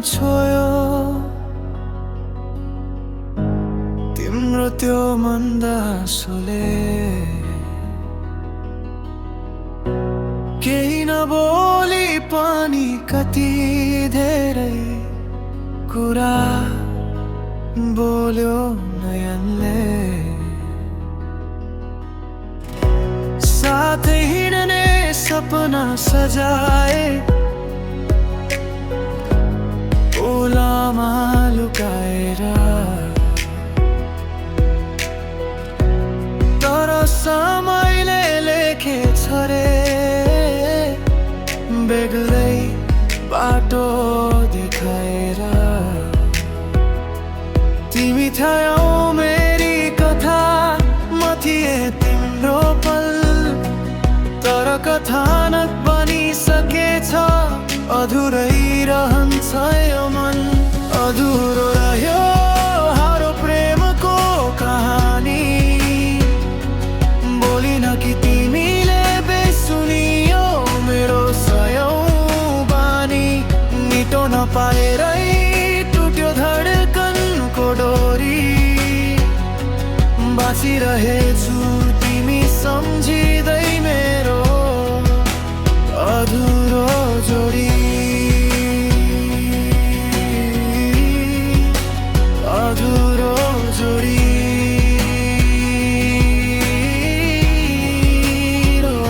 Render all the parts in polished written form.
छोयो तिम्रो त्यो मन्दासोले केही नबोली पनि कति धेरै कुरा बोल्यो नयनले साथै हिँड्ने सपना सजाए ओलामा लुकाएर तर समयले लेखेछ रे बेग्लै बाटो देखाएर तिमी थियौ मेरी कथा म थिएँ तिम्रो पल तर कथानक बनिसकेछ अधुरै रहन्छ यो मन अधुरो रह्यो हाम्रो प्रेमको कहानी बोलिन कि तिमीले बेसुनियो मेरो सयौं बानी मिटो नपाएरै टुट्यो धडकनको डोरी बाँचिरहेछु तिमी सम्झिँदै मेरो अधुरो जोडी अधुरो जोडी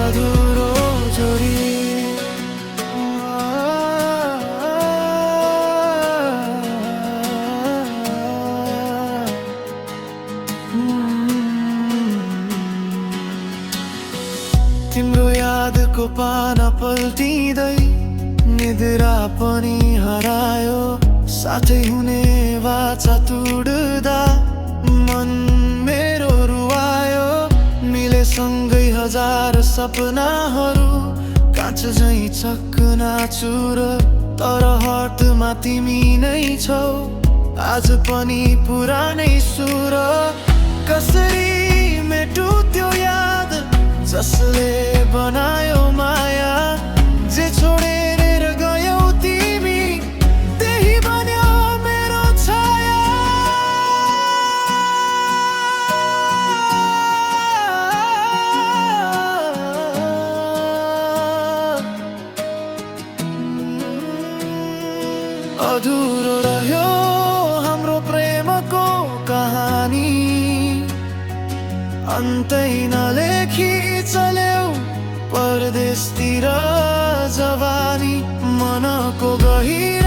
अधुरो जोडी तिम्रो यादको पाना पल्टिँदै निद्रा पनि हरायो साथै हुने वाचा तुड्दा मन मेरो रुवायो मिले सँगै हजार सपनाहरू काँच झैं चकनाचुर तर हर्टमा तिमी नै छौ आज पनि पुरानै सुर कसरी मेटु त्यो याद जसले बनायो माया जे छोडेर गयौ तिमी त्यही बन्यो मेरो छाया अधुरो रह्यो हाम्रो प्रेमको कहानी अन्तै नलेखी चल्यौ परदेशतिर जवानी मनको गहिरो